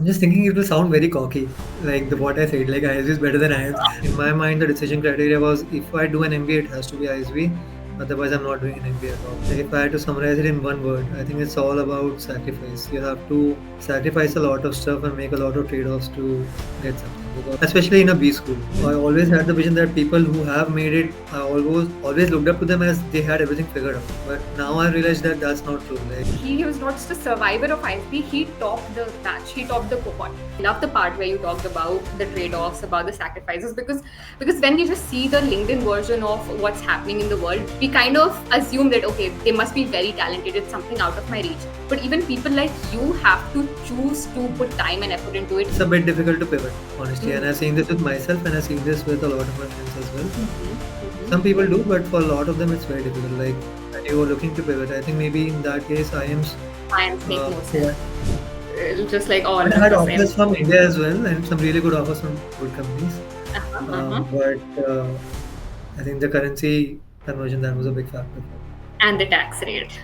I'm just thinking it will sound very cocky, like what I said, like ISB is better than IIMs. In my mind, the decision criteria was if I do an MBA, it has to be ISB. Otherwise, I'm not doing an MBA at all. Like if I had to summarize it in one word, I think it's all about sacrifice. You have to sacrifice a lot of stuff and make a lot of trade-offs to get something. Because, especially in a B school, I always had the vision that people who have made it, I always looked up to them as they had everything figured out. But now I realized that that's not true. Like he was not just a survivor of ISB, he topped the batch, he topped the cohort. I love the part where you talked about the trade-offs, about the sacrifices, because when we just see the LinkedIn version of what's happening in the world, we kind of assume that, okay, they must be very talented, it's something out of my reach. But even people like you have to choose to put time and effort into it. It's a bit difficult to pivot, honestly. And I've seen this with myself and I've seen this with a lot of my friends as well. Some people do, but for a lot of them, it's very difficult. Like when you were looking to pivot, I think maybe in that case, IIMs make more sense. Just like all. I had offers from India as well, and some really good offers from good companies. But I think the currency conversion, that was a big factor. And the tax rate.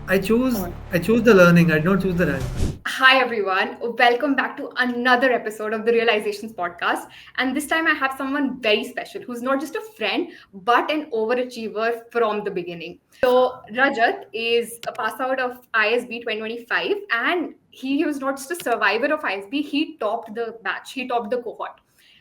I choose the learning. I did not choose the rank. Hi everyone, welcome back to another episode of the Riyalizations Podcast. And this time I have someone very special who's not just a friend but an overachiever from the beginning. So Rajat is a pass out of ISB 2025, and he was not just a survivor of ISB, he topped the batch, he topped the cohort.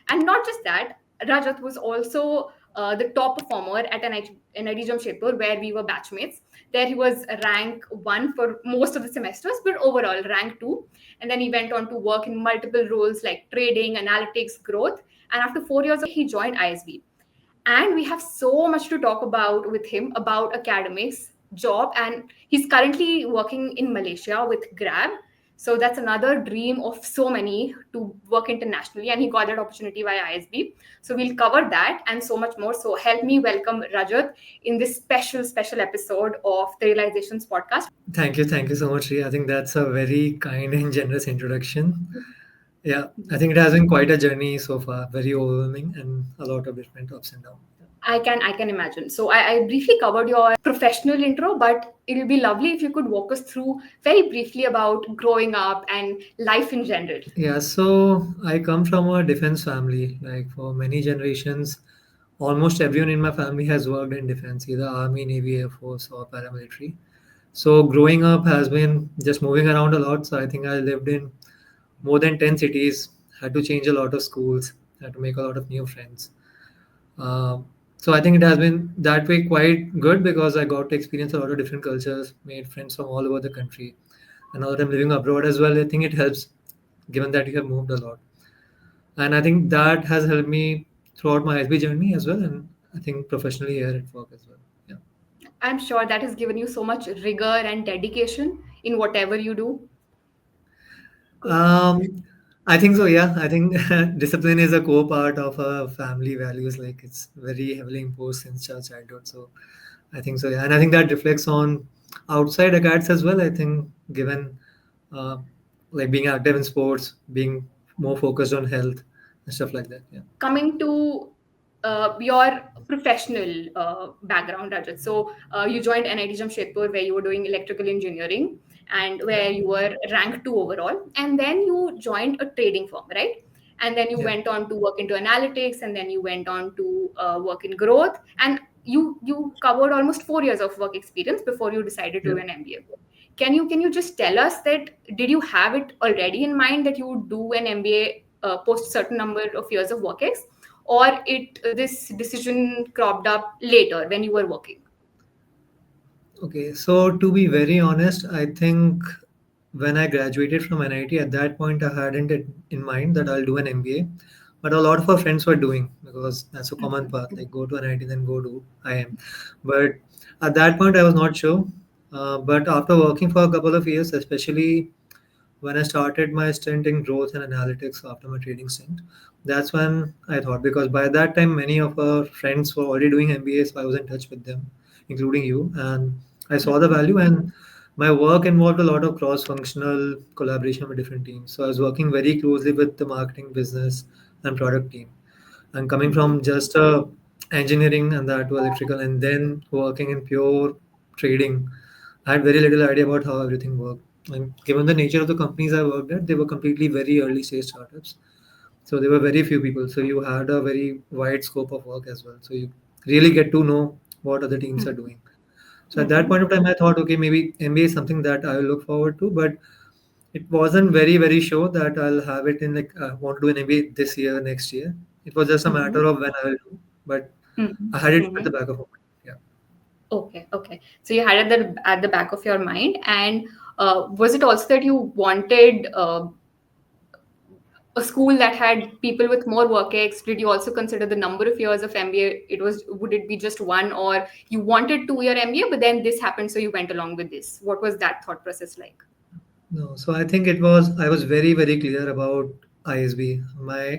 And not just that, Rajat was also the top performer at NIT Jamshedpur, where we were batchmates. There he was rank 1 for most of the semesters, but overall rank 2. And then he went on to work in multiple roles like trading, analytics, growth. And after 4 years, he joined ISB. And we have so much to talk about with him about academics, job, and he's currently working in Malaysia with Grab. So that's another dream of so many, to work internationally, and he got that opportunity via ISB. So we'll cover that and so much more. So help me welcome Rajat in this special episode of the Riyalizations Podcast. Thank you so much, Riya. I think that's a very kind and generous introduction. Yeah, I think it has been quite a journey so far, very overwhelming and a lot of different ups and downs. I can imagine. So I briefly covered your professional intro, but it will be lovely if you could walk us through very briefly about growing up and life in general. Yeah, so I come from a defense family. Like for many generations, almost everyone in my family has worked in defense, either army, navy, air force, or paramilitary. So growing up has been just moving around a lot. So I think I lived in more than 10 cities, had to change a lot of schools, had to make a lot of new friends. So I think it has been that way quite good because I got to experience a lot of different cultures, made friends from all over the country. And now that I'm living abroad as well, I think it helps given that you have moved a lot. And I think that has helped me throughout my ISB journey as well. And I think professionally here at work as well. Yeah. I'm sure that has given you so much rigor and dedication in whatever you do. I think so. Yeah, I think discipline is a core part of our family values. Like it's very heavily imposed since our childhood. So I think so. Yeah, and I think that reflects on outside acads as well. I think given uh, like being active in sports, being more focused on health and stuff like that. Yeah. Coming to your professional background, Rajat. So you joined NIT Jamshedpur, where you were doing electrical engineering and where you were rank 2 overall. And then you joined a trading firm, right? And then you went on to work into analytics, and then you went on to work in growth. And you covered almost 4 years of work experience before you decided to do an MBA. Can you just tell us that did you have it already in mind that you would do an MBA post a certain number of years of work ex, or this decision cropped up later when you were working? Okay, so to be very honest, I think when I graduated from NIT, at that point I hadn't it in mind that I'll do an MBA, but a lot of our friends were doing because that's a common path, like go to NIT, then go to IIM. But at that point, I was not sure. But after working for a couple of years, especially when I started my stint in growth and analytics after my trading stint, that's when I thought, because by that time, many of our friends were already doing MBAs, so I was in touch with them, including you, and I saw the value. And my work involved a lot of cross-functional collaboration with different teams. So I was working very closely with the marketing, business, and product team. And coming from just engineering and that to electrical, and then working in pure trading, I had very little idea about how everything worked. And given the nature of the companies I worked at, they were completely very early stage startups. So there were very few people. So you had a very wide scope of work as well. So you really get to know what other teams are doing. So at that Mm-hmm. point of time, I thought, okay, maybe MBA is something that I will look forward to, but it wasn't very, very sure that I'll have it in like I want to do an MBA this year, next year. It was just a Mm-hmm. matter of when I will do, but Mm-hmm. I had it at Mm-hmm. the back of my mind. Yeah. Okay, okay. So you had it at the back of your mind, and was it also that you wanted a school that had people with more work ex? Did you also consider the number of years of MBA? Would it be just one, or you wanted 2 year MBA, but then this happened, so you went along with this? What was that thought process like? No, so I think I was very, very clear about ISB.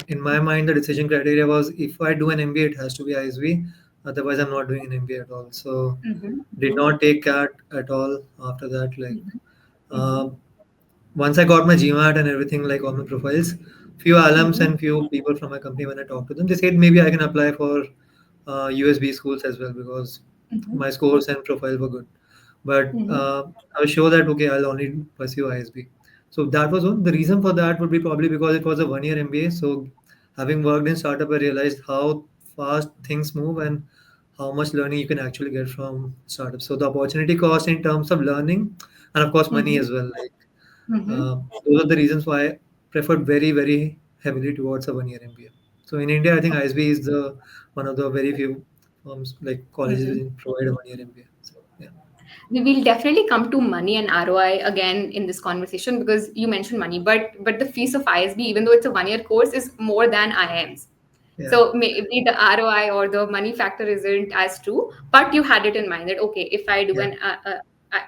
In my mind, the decision criteria was if I do an MBA, it has to be ISB. Otherwise, I'm not doing an MBA at all. So Mm-hmm. did not take CAT at all after that. Like Mm-hmm. uh, once I got my GMAT and everything, like all my profiles, few alums Mm-hmm. and few people from my company, when I talked to them, they said maybe I can apply for USB schools as well because Mm-hmm. my scores and profile were good. But Mm-hmm. I was sure that okay, I'll only pursue ISB. So that was one. The reason for that would be probably because it was a 1 year MBA. So having worked in startup, I realized how fast things move and how much learning you can actually get from startups. So the opportunity cost in terms of learning and of course money Mm-hmm. as well. Like Mm-hmm. those are the reasons why I preferred very, very heavily towards a 1 year MBA. So in India, I think ISB is the one of the very few firms like colleges Mm-hmm. which provide a 1 year MBA. So yeah, We will definitely come to money and ROI again in this conversation because you mentioned money, but the fees of ISB, even though it's a 1 year course, is more than IIMs. yeah, So maybe the ROI or the money factor isn't as true, but you had it in mind that okay, if I do yeah, an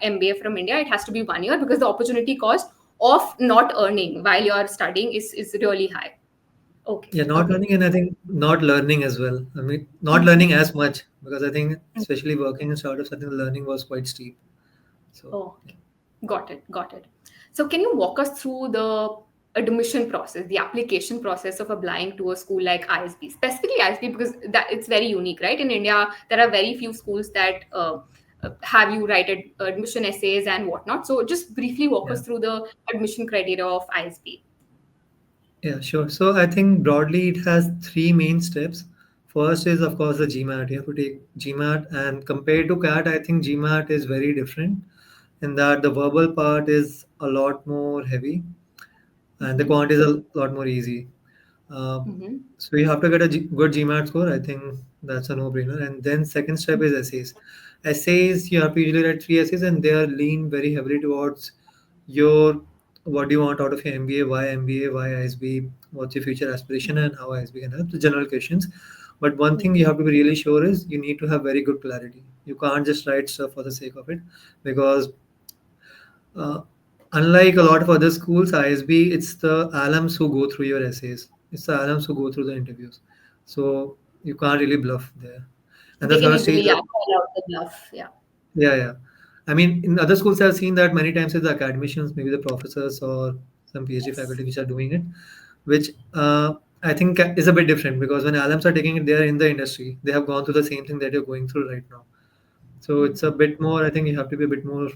MBA from India, it has to be 1 year because the opportunity cost of not earning while you are studying is really high. Okay, yeah. Not okay. learning, and I think not learning as well. I mean, not Mhm. learning as much because I think, especially working in startups, I think the learning was quite steep. So Oh, yeah, okay. Got it. Got it. So, can you walk us through the admission process, the application process of applying to a school like ISB, specifically ISB, because that it's very unique, right? In India, there are very few schools that have you write admission essays and whatnot. So, just briefly walk yeah. us through the admission criteria of ISB. Yeah, sure. So I think broadly it has three main steps. First is of course the GMAT. You have to take GMAT, and compared to CAT, I think GMAT is very different in that the verbal part is a lot more heavy and the Mm-hmm. quant is a lot more easy. Uh, Mm-hmm. so you have to get a good GMAT score. I think that's a no-brainer. And then second step is essays. Essays you have to usually write three essays, and they are lean very heavily towards your what do you want out of your MBA, why MBA, why ISB, what's your future aspiration, and how ISB can help. The general questions. But one thing you Mm-hmm. have to be really sure is you need to have very good clarity. You can't just write stuff for the sake of it because uh, unlike a lot of other schools, ISB, it's the alums who go through your essays. It's the alums who go through the interviews. So you can't really bluff there. And the They can third stage, easily, yeah, call out the bluff. Yeah. yeah, yeah. I mean, in other schools, I've seen that many times it's the academicians, maybe the professors or some PhD Yes. faculty which are doing it, which I think is a bit different because when alums are taking it, they are in the industry. They have gone through the same thing that you're going through right now. So it's a bit more, I think you have to be a bit more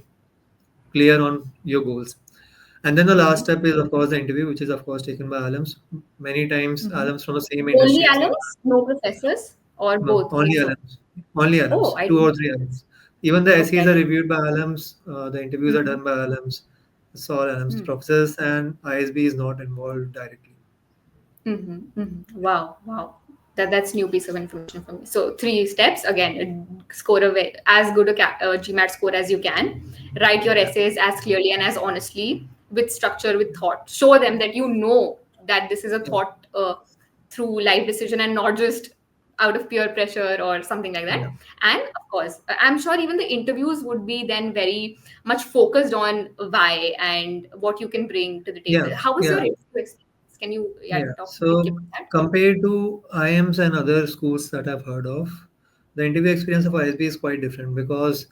clear on your goals. And then the last Mm-hmm. step is, of course, the interview, which is, of course, taken by alums. Many times, Mm-hmm. alums from the same Only industry as you. alums, no professors, or No, both only mix of. alums. Only Oh, alums. I Two didn't or know three this. alums. Even the Okay, I essays are didn't. reviewed by alums. The interviews are Mm-hmm. done by alums. It's all alums. Mm-hmm. Professors and ISB is not involved directly. Mm-hmm. Mm-hmm. Wow, wow. That's new piece of information for me. So three steps again: score as good a GMAT score as you can. Write your Yeah, essays as clearly and as honestly, with structure, with thought. Show them that you know that this is a yeah, thought through life decision and not just out of peer pressure or something like that. yeah, And of course, I'm sure even the interviews would be then very much focused on why and what you can bring to the table. yeah, How was your yeah. interview experience? Can you, yeah, Yeah. talk briefly So about that? compared to IIMs and other schools that I've heard of, the interview experience of ISB is quite different because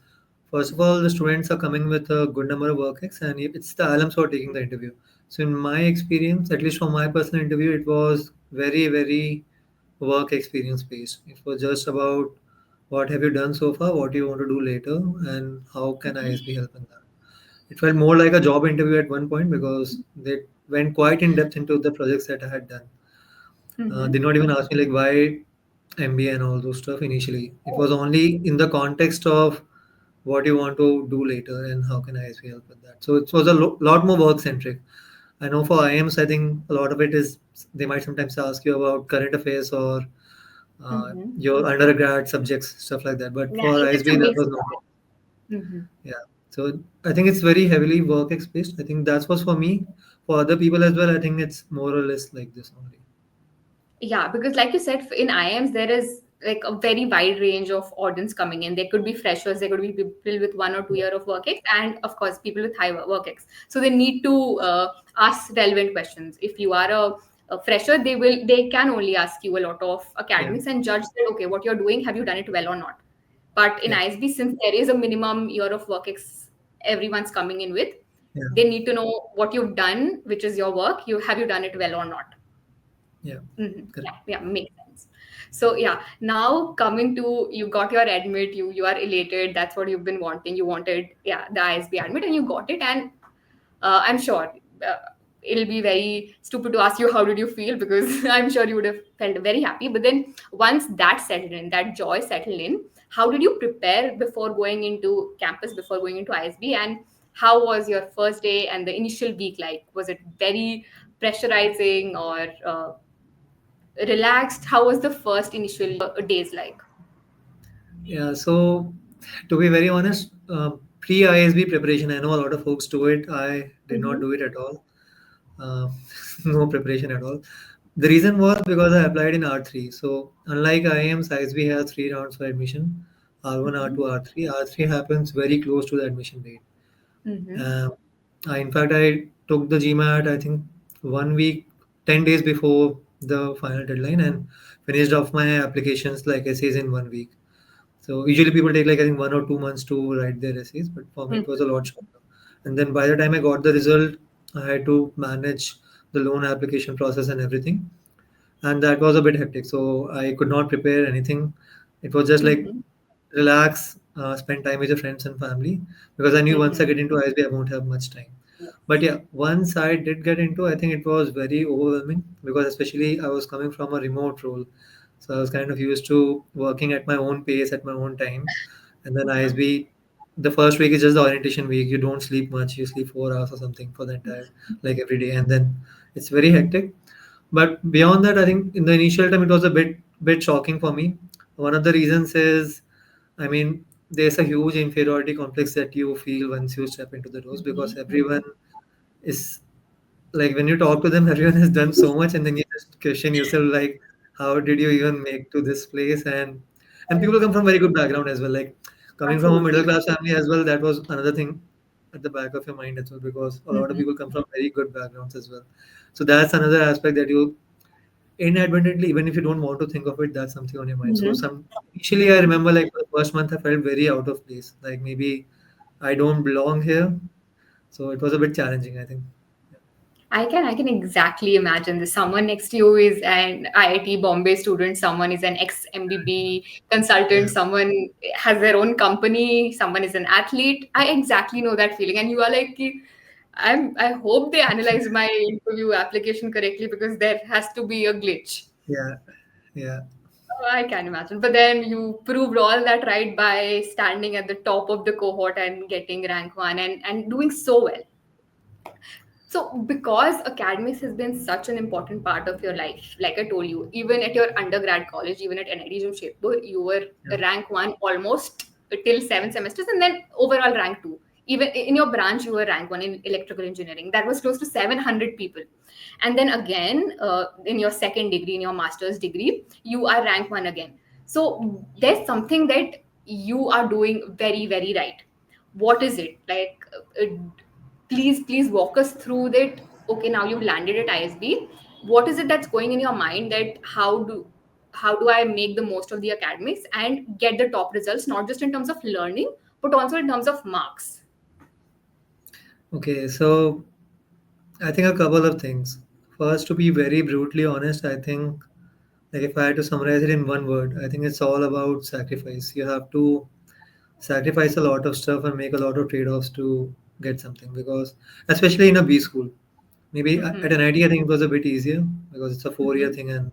first of all, the students are coming with a good number of work ex and it's the alums who are taking the interview. So in my experience, at least from my personal interview, it was very, very work experience based. It was just about what have you done so far, what do you want to do later, and how can ISB help in that. it felt more like a job interview at one point because they went quite in depth into the projects that I had done. Did Mm-hmm. not even ask me like why MBA and all those stuff initially. It Oh. was only in the context of what you want to do later and how can ISB help with that. So it was a lot more work centric. I know for IIMs, I think a lot of it is they might sometimes ask you about current affairs or Mm-hmm. your undergrad subjects, stuff like that. But Yeah, for it's just ISB, a that was basic not. knowledge. Mm-hmm. Yeah. So I think it's very heavily work based. I think that's what's for me. For other people as well, I think it's more or less like this only. Yeah, because like you said, in IIMs there is like a very wide range of audience coming in. There could be freshers, there could be people with 1 or 2 year of work ex, and of course people with high work ex. So they need to ask relevant questions. If you are a fresher, they can only ask you a lot of Yeah. academics and judge that okay, what you're doing, have you done it well or not. But in Yeah. ISB, since there is a minimum year of work ex everyone's coming in with, Yeah. they need to know what you've done, which is your work. You have you done it well or not. Yeah. Yeah, Correct. yeah, makes sense. So yeah, now coming to you got your admit, you are elated. That's what you've been wanting. You wanted the ISB admit, and you got it. And I'm sure it'll be very stupid to ask you how did you feel because I'm sure you would have felt very happy. But then once that settled in, that joy settled in, how did you prepare before going into campus, before going into ISB, and how was your first day and the initial week like? Was it very pressurizing or relaxed? How was the first initial days like? Yeah. So to be very honest, pre ISB preparation, I know a lot of folks do it. I did not Mm-hmm. do it at all. Uh, no preparation at all. The reason was because I applied in R3. So unlike IIMs, ISB has 3 rounds for admission: R1, Mm-hmm. R2, R3. R3 happens very close to the admission date. Mm-hmm. Um, in fact, I took the GMAT, I think 1 week, 10 days before the final deadline and finished off my applications like essays in 1 week. So usually people take like I think 1 or 2 months to write their essays, but for me it was a lot shorter. And then by the time I got the result, I had to manage the loan application process and everything, and that was a bit hectic. So I could not prepare anything. It was just like Mm-hmm. relax, spend time with your friends and family because I knew once I Mm-hmm. get into ISB, I won't have much time. Yes. But yeah, once I did get into, I think it was very overwhelming because especially I was coming from a remote role. So I was kind of used to working at my own pace, at my own time. And then Uh-huh. ISB, the first week is just the orientation week. You don't sleep much. You sleep 4 hours or something for the entire, like every day. And then it's very hectic. But beyond that, I think in the initial time, it was a bit shocking for me. One of the reasons is, I mean, there's a huge inferiority complex that you feel once you step into the doors because Mm-hmm. everyone is like when you talk to them, everyone has done so much, and then you just question yourself like, how did you even make to this place? And people come from very good background as well. Like coming from a middle Absolutely. class family as well, that was another thing at the back of your mind as well because a lot of Mm-hmm. people come from very good backgrounds as well. So that's another aspect that you inadvertently, even if you don't want to think of it, that's something on your mind. So Mm-hmm. some initially, I remember like for the first month, I felt very out of place. Like maybe I don't belong here. So it was a bit challenging, I think. I can exactly imagine this. Someone next to you is an IIT Bombay student, someone is an ex MBB consultant, Yeah, someone has their own company, someone is an athlete. I exactly know that feeling. And you are like, "Ki, I hope they analyzed my interview application correctly because there has to be a glitch." yeah, yeah, Oh, I can imagine. But then you proved all that right by standing at the top of the cohort and getting rank one and doing so well. So, because academics has been such an important part of your life, like I told you, even at your undergrad college, even at NIT Jamshedpur, you were yeah, rank one almost till 7 semesters, and then overall rank two. Even in your branch, you were rank one in electrical engineering. That was close to 700 people. And then again, in your second degree, in your master's degree, you are rank one again. So, there's something that you are doing very, very right. What is it? Like, please walk us through that. Okay, now you've landed at ISB. What is it that's going in your mind that how do I make the most of the academics and get the top results, not just in terms of learning but also in terms of marks? okay, so I think a couple of things. First, to be very brutally honest, I think like if I had to summarize it in one word, I think it's all about sacrifice. You have to sacrifice a lot of stuff and make a lot of trade-offs to get something, because especially in a B school, maybe Mm-hmm. at NIT I think it was a bit easier because it's a 4 year Mm-hmm. thing and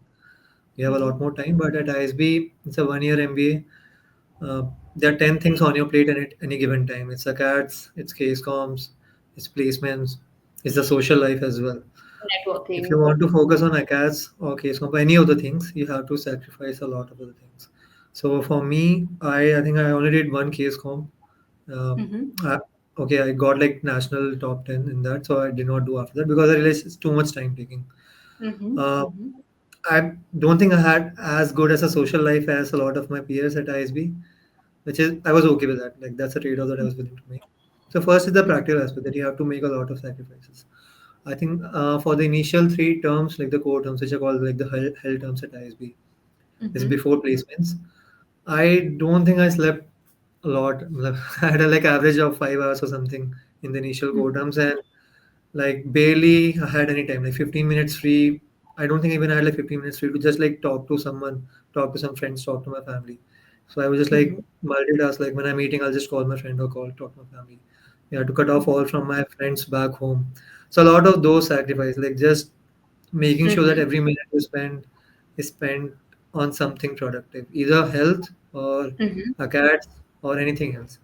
you have a Mm-hmm. lot more time. But at ISB, it's a 1 year MBA. There are 10 things on your plate at any given time. It's acads, it's case comms, it's placements, it's the social life as well. If you Networking. want to focus on acads or case comp, any of the things, you have to sacrifice a lot of other things. So for me, I think I only did one case comp. Um, Mm-hmm. I, okay, I got like national top 10 in that, so I did not do after that because I realized it's too much time taking. Mm-hmm. Uh, Mm-hmm. I don't think I had as good as a social life as a lot of my peers at ISB, which is I was okay with that. Like that's a trade-off that I was willing to make. So first is the practical aspect that you have to make a lot of sacrifices. I think for the initial three terms, like the core terms, which are called like the hell terms at ISB, is Mm-hmm. before placements. I don't think I slept a lot. I had a like average of 5 hours or something in the initial core terms, and like barely I had any time, like 15 minutes free. I don't think even I had like 15 minutes free to just like talk to someone, talk to some friends, talk to my family. So I was just like Mm-hmm. multitask. Like when I'm eating, I'll just call my friend or talk to my family. Yeah, to cut off all from my friends back home. So a lot of those sacrifices, like just making sure that Mm-hmm. every minute you spend is spent on something productive, either health or Mm-hmm. a cat or anything else.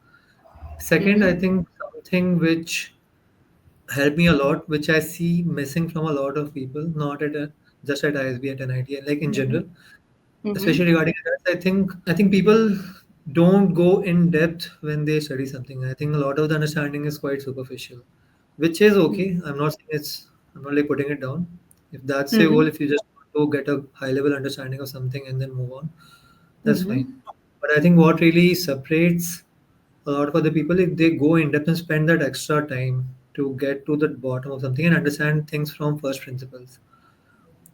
Second, I Mm-hmm. think something which helped me a lot, which I see missing from a lot of people, not just at ISB, at NIT, like in Mm-hmm. general, Mm-hmm. especially regarding that. I think people don't go in depth when they study something. I think a lot of the understanding is quite superficial, which is okay. I'm not like putting it down. If that's your Mm-hmm. goal, if you just want to get a high level understanding of something and then move on, that's fine. Mm-hmm. But I think what really separates a lot of other people, if they go in depth and spend that extra time to get to the bottom of something and understand things from first principles,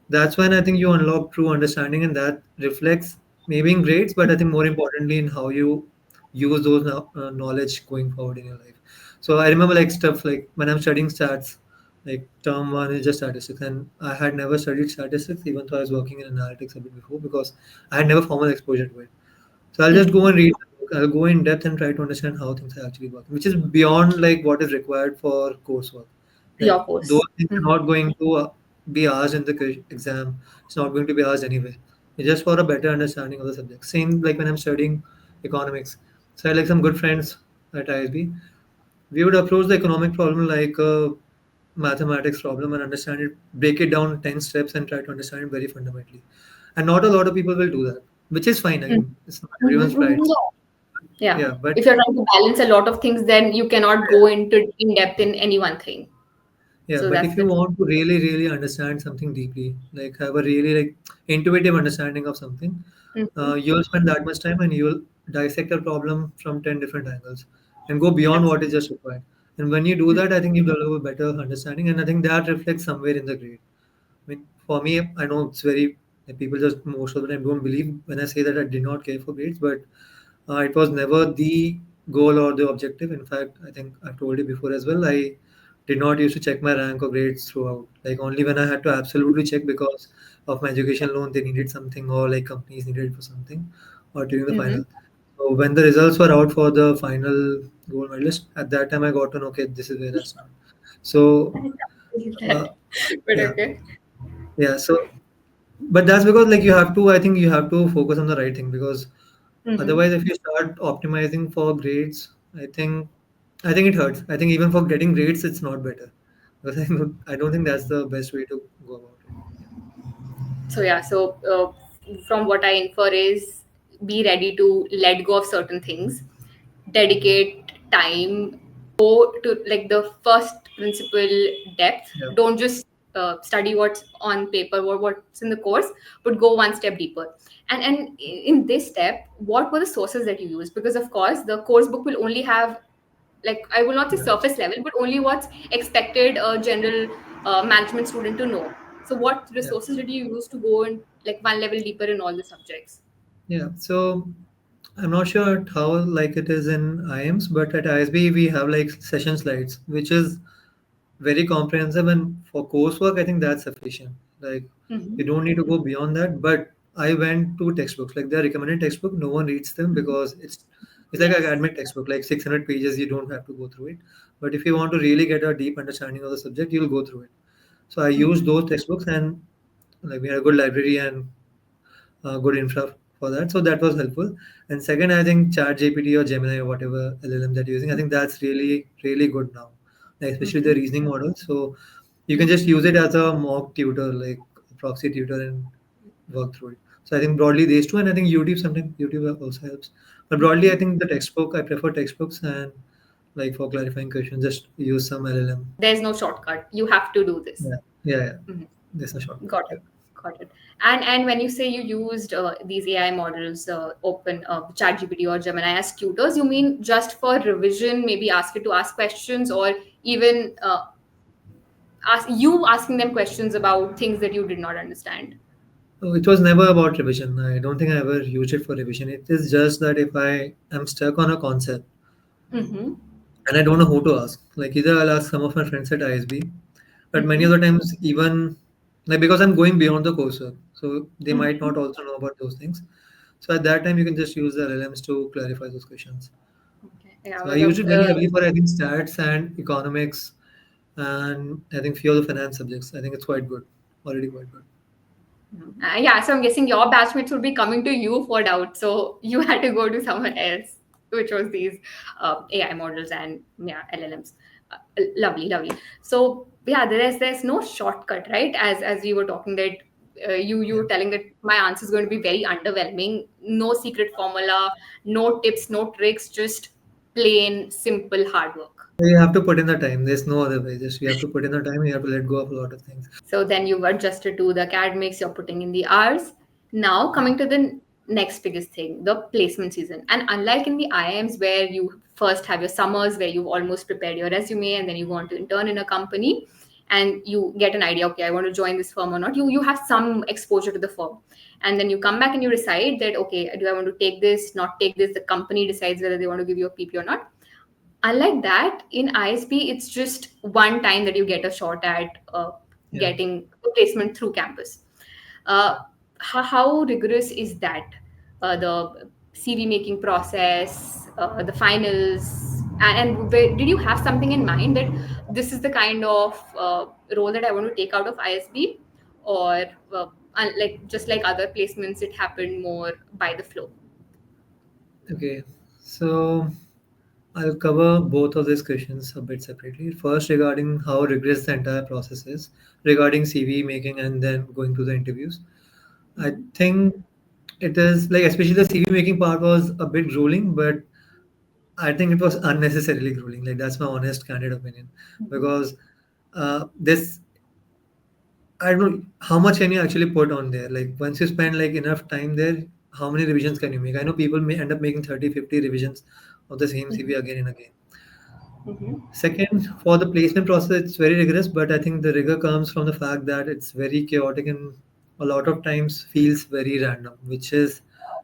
that's when I think you unlock true understanding, and that reflects maybe in grades, but I think more importantly in how you use those knowledge going forward in your life. So I remember like stuff like when I'm studying stats, like term one is just statistics, and I had never studied statistics even though I was working in analytics a bit before because I had never formal exposure to it. So I'll just go Mm-hmm. and read the book. I'll go in depth and try to understand how things are actually working, which is beyond like what is required for coursework. Like Your those course. things are Mm-hmm. not going to be asked in the exam. It's not going to be asked anyway. It's just for a better understanding of the subject. Same like when I'm studying economics. So I had like some good friends at ISB. We would approach the economic problem like a mathematics problem and understand it, break it down 10 steps and try to understand it very fundamentally. And not a lot of people will do that, which is fine. Again, it's not Mm-hmm. everyone's Mm-hmm. right. Yeah. Yeah, but If you're trying to balance a lot of things, then you cannot go into in depth in any one thing. yeah, So but that's if you the. want to really, really understand something deeply, like have a really like intuitive understanding of something, Mm-hmm. you'll spend that much time and you'll dissect a problem from 10 different angles and go beyond what is Absolutely. just required. And when you do that, I think you develop a better understanding, and I think that reflects somewhere in the grade. I mean, for me, I know it's very like, people just most of the time don't believe when I say that I did not care for grades, but it was never the goal or the objective. In fact, I think I've told you before as well. I did not used to check my rank or grades throughout. Like only when I had to absolutely check because of my education loan, they needed something or like companies needed it for something, or during the Mm-hmm. final. So when the results were out for the final gold medalist, at that time I got to know, okay, this is where I stand. So uh, But yeah, okay. yeah. So but that's because like you have to. I think you have to focus on the right thing because Mm-hmm. otherwise, if you start optimizing for grades, I think it hurts. I think even for getting grades, it's not better because I don't think that's the best way to go about it. Yeah, So yeah, so from what I infer is be ready to let go of certain things, dedicate time, go to like the first principle depth. yeah, Don't just study what's on paper or what's in the course, but go one step deeper. And in this step, what were the sources that you used? Because of course, the course book will only have, like, I will not say yeah, surface level, but only what's expected a general management student to know. So what yeah. resources did you use to go in like one level deeper in all the subjects? Yeah. So I'm not sure how like it is in IIMs, but at ISB we have like session slides, which is very comprehensive, and for coursework, I think that's sufficient. Like Mm-hmm. you don't need to go beyond that. But I went to textbooks, like they're recommended textbook. No one reads them Mm-hmm. because it's like an Yes. academic textbook, like 600 pages. You don't have to go through it. But if you want to really get a deep understanding of the subject, you'll go through it. So I Mhm. used those textbooks, and like we had a good library and good infra for that. So that was helpful. And second, I think Chat GPT or Gemini or whatever LLM that you're using, I think that's really, really good now, like especially the Mhm. reasoning model. So you can Mhm. just use it as a mock tutor, like a proxy tutor, and work through it. So I think broadly these two, and I think YouTube sometimes YouTube also helps. But broadly, I Mhm. think the textbook, I prefer textbooks, and like for clarifying questions, just use some LLM. There's no shortcut. You have to do this. Yeah, yeah, yeah. Mhm. There's a shortcut. Got Yeah. it. Got it. And when you say you used these AI models, Open ChatGPT or Gemini as tutors, you mean just for revision, maybe ask it to ask questions, or even asking them questions about things that you did not understand? So it was never about revision. I don't think I ever used it for revision. It is just that if I am stuck on a concept Mm-hmm. and I don't know who to ask, like either I'll ask some of my friends at ISB, but many of Mm-hmm. the times even like because I'm going beyond the coursework, so they might Mm-hmm. not also know about those things. So at that time, you can just use the LLMs to clarify those questions. Okay. Yeah, So I well, used it very heavily for I think stats and economics, and I think few of the finance subjects. I think it's quite good, already quite good. yeah, so I'm guessing your batchmates would be coming to you for doubt, so you had to go to someone else, which was these AI models and yeah, LLMs. Lovely, lovely. So yeah, there's no shortcut, right? As we were talking that you Yeah. were telling that my answer is going to be very underwhelming. No secret formula, no tips, no tricks, just plain simple hard work. You have to put in the time. There's no other way. Just you have to put in the time. You have to let go of a lot of things. So then you've adjusted to the academics, you're putting in the hours. Now coming to the next biggest thing, the placement season. And unlike in the IIMs where you first have your summers where you've almost prepared your resume and then you want to intern in a company and you get an idea, okay, I want to join this firm or not. You have some exposure to the firm. And then you come back and you decide that, okay, do I want to take this, not take this? The company decides whether they want to give you a PP or not. Unlike that, in ISB, it's just one time that you get a shot at Yeah. getting a placement through campus. Uh, how rigorous is that? The CV making process, the finals, and did you have something in mind that this is the kind of role that I want to take out of ISB, or like just like other placements, it happened more by the flow? Okay. So I'll cover both of these questions a bit separately. First, regarding how rigorous the entire process is, regarding CV making and then going to the interviews. I Mhm. think it is like, especially the CV making part was a bit grueling, but I think it was unnecessarily grueling. Like, that's my honest, candid opinion. Mhm. Because this, I don't know how much can you actually put on there. Like, once you spend like enough time there, how many revisions can you make? I know people may end up making 30, 50 revisions of the same CV Mhm. again and again. Mhm. Second, for the placement process, it's very rigorous, but I think the rigor comes from the fact that it's very chaotic and a lot of times feels very random, which is,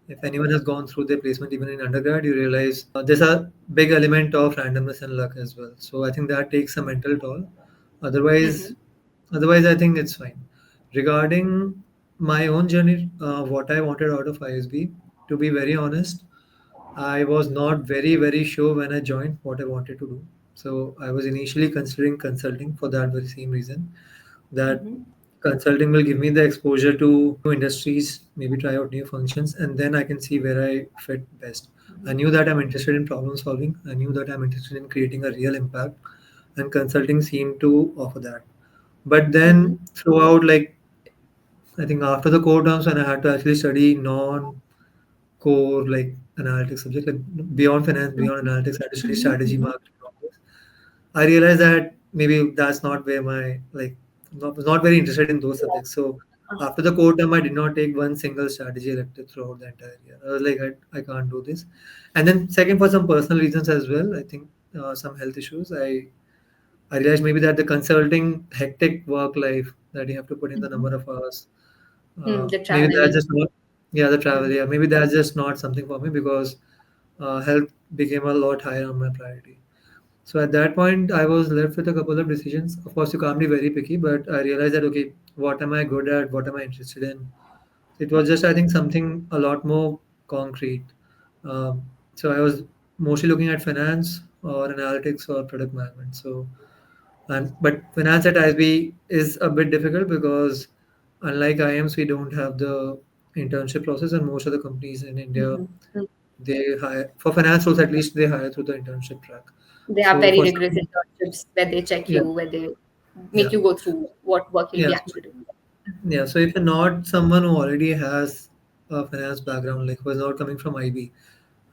if anyone has gone through their placement even in undergrad, you realize there's a big element of randomness and luck as well. So I think that takes a mental toll. Otherwise, Mhm. otherwise I think it's fine. Regarding my own journey, what I wanted out of ISB, to be very honest, I was not very, very sure when I joined what I wanted to do. So I was initially considering consulting for that very same reason that Mhm. consulting will give me the exposure to new industries, maybe try out new functions, and then I can see where I fit best. I knew that I'm interested in problem solving. I knew that I'm interested in creating a real impact, and consulting seemed to offer that. But Mhm. then throughout, like I think after the core terms, when I had to actually study non core like analytics subject, like beyond finance, beyond analytics, I had to study Mhm. strategy, Mhm. marketing, all this. I realized that maybe that's not where my like was not very interested in those subjects. So after the core term, I did not take one single strategy elective throughout the entire year. I was like, I can't do this. And then second, for some personal reasons as well, I think some health issues. I realized maybe that the consulting hectic work life that you have to put in the Mhm. number of hours, The maybe that's travel. just not, yeah, the travel, Mhm. yeah, maybe that's just not something for me because health became a lot higher on my priority. So at that point, I was left with a couple of decisions. Of course, you can't be very picky, but I realized that okay, what am I good at? What am I interested in? It was just, I think, something a lot more concrete. So I was mostly looking at finance, or analytics or product management. So, and but finance at ISB is a bit difficult because unlike IIMs, we don't have the internship process, and most of the companies in India Mhm. Mm. they hire for finance roles, at least they hire through the internship track. They have So very for rigorous some, internships where they check yeah, you, where they make yeah, you go through what work you'll yeah. be So actually doing. yeah, so if you're not someone who already has a finance background, like who is not coming from IB,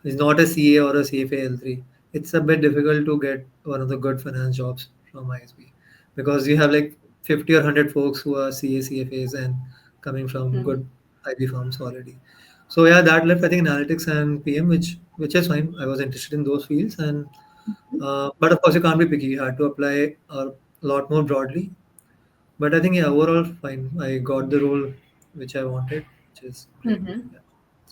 is not a CA or a CFA L3, it's a bit difficult to get one of the good finance jobs from ISB because you have like 50 or 100 folks who are CA, CFAs and coming from Mhm. good IB firms already. So yeah, that left I think analytics and PM, which is fine. I was interested in those fields, and but of course you can't be picky. You had to apply a lot more broadly. But I think yeah, overall fine. I got the role which I wanted, which is great. Mhm. Yeah.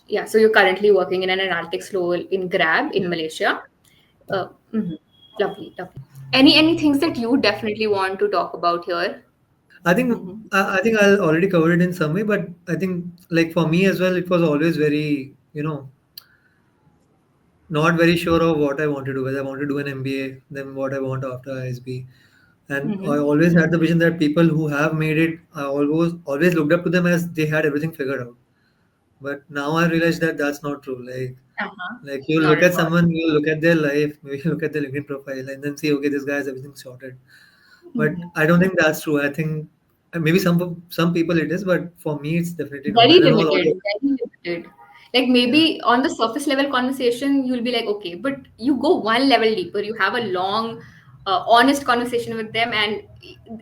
Yeah, so you're currently working in an analytics role in Grab in Yeah. Malaysia. Yeah. Mhm. Lovely, lovely. Any things that you definitely want to talk about here? I think Mhm. I think I already covered it in some way, but I think like for me as well, it was always very not very sure of what I want to do. Whether I want to do an MBA, then what I want after ISB, and I Mhm. always had the vision that people who have made it, I always looked up to them as they had everything figured out. But now I realized that that's not true. Uh-huh. Like you Not look at at all. someone, you look at their life, maybe you look at their LinkedIn profile, and then see, okay, this guy has everything sorted. But Mhm. I don't think that's true. I think maybe some people it is, but for me, it's definitely not. Very And I know a lot limited, of very limited. Like yeah, maybe on the surface level conversation, you'll be like, okay, but you go one level deeper, you have a long, honest conversation with them, and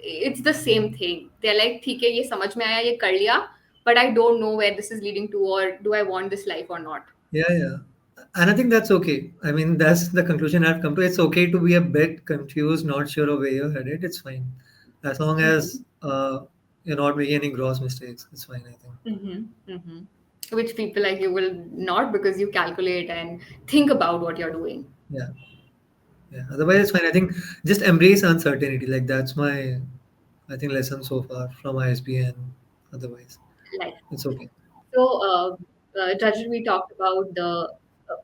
it's the same thing. They're like, ठीक है, ये समझ में आया, ये कर लिया, but I don't know where this is leading to, or do I want this life or not? yeah. And I think that's okay. I mean, that's the conclusion I've come to. It's okay to be a bit confused, not sure of where you're headed. It's fine, as long as Mm-hmm. you're not making any gross mistakes. It's fine. I think. Mm-hmm. Mm-hmm. Which people like you will not, because you calculate and think about what you're doing. Yeah, yeah. Otherwise, it's fine. I think just embrace uncertainty. Like that's my, I think, lesson so far from ISB and otherwise. Like, It's okay. so, Rajat, we talked about the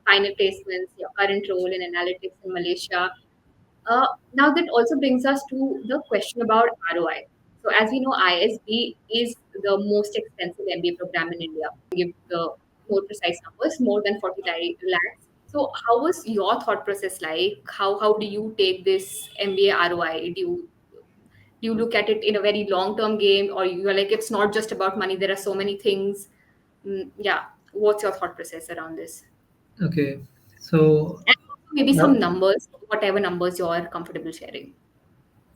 final placements, your current role in analytics in Malaysia. Now, that also brings us to the question about ROI. So, as we know, ISB is the most expensive MBA program in India. Give the more precise numbers, more than 40 lakhs. So, how was your thought process like? How do you take this MBA ROI? Do you look at it in a very long term game, or you're like, it's not just about money, there are so many things? Yeah, what's your thought process around this? Okay. So, And also maybe some what? numbers, whatever numbers you're comfortable sharing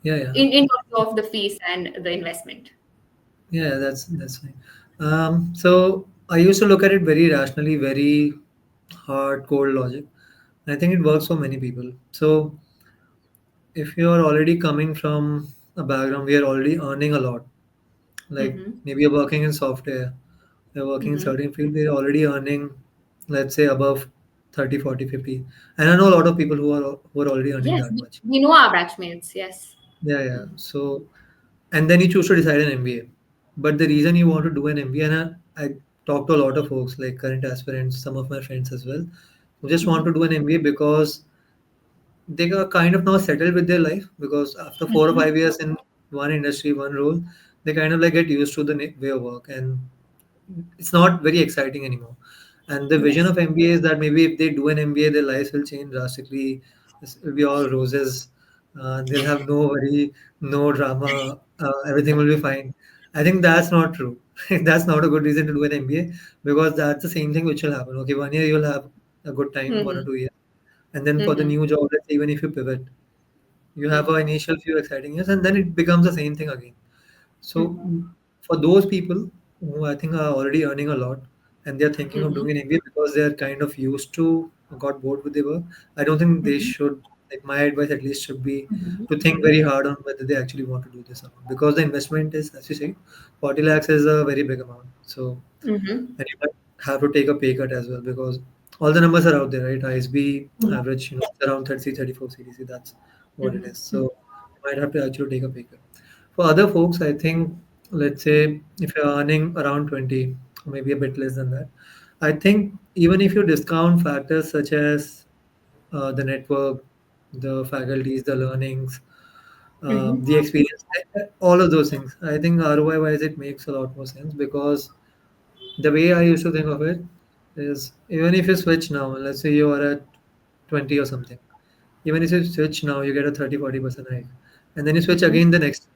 Yeah, yeah, in terms of the fees and the investment. yeah. That's fine. So I used to look at it very rationally, very hard, cold logic. I think it works for many people. So if you're already coming from a background where you're already earning a lot, like Mm-hmm. maybe you're working in software, you're working in Mm-hmm. certain field where you're already earning, let's say above 30, 40, 50. And I know a lot of people who are already earning Yes, that much. we know our batchmates. Yes. Yeah, yeah. Mm-hmm. So and then you choose to decide an MBA. But the reason you want to do an MBA, and I talk to a lot of folks, like current aspirants, some of my friends as well, who just want Mm-hmm. to do an MBA because they are kind of now settled with their life because after 4 or 5 years in one industry, one role, they kind of like get used to the way of work, and it's not very exciting anymore. And the vision Yes. of MBA is that maybe if they do an MBA, their lives will change drastically. It will be all roses. They'll have no worry, no drama. Everything will be fine. I think that's not true. That's not a good reason to do an MBA because that's the same thing which will happen. Okay, 1 year you'll have a good time, Mm-hmm. 1 or 2 years, and then for the Mm-hmm. new job, let's say even if you pivot, you have an Mm-hmm. initial few exciting years, and then it becomes the same thing again. So Mm-hmm. for those people who I think are already earning a lot and they're thinking of Mm-hmm. doing an MBA because they're kind of used to got bored with their work, I don't think they Mm-hmm. should. Like my advice at least should be Mm-hmm. to think very hard on whether they actually want to do this or not because the investment is, as you say, 40 lakhs is a very big amount. So Mm-hmm. and you might have to take a pay cut as well because all the numbers are out there, right? ISB average, it's around 30, 34 CDC. That's what it is. Mm-hmm. So you might have to actually take a pay cut. For other folks, I think, let's say if you're earning around 20, or maybe a bit less than that, I think even if you discount factors such as the network, the faculties, the learnings, Mm-hmm. the experience, all of those things. I think ROI wise, it makes a lot more sense because the way I used to think of it is even if you switch now, let's say you are at 20 or something, even if you switch now, you get a 30-40% hike. And then you switch Mm-hmm. again the next,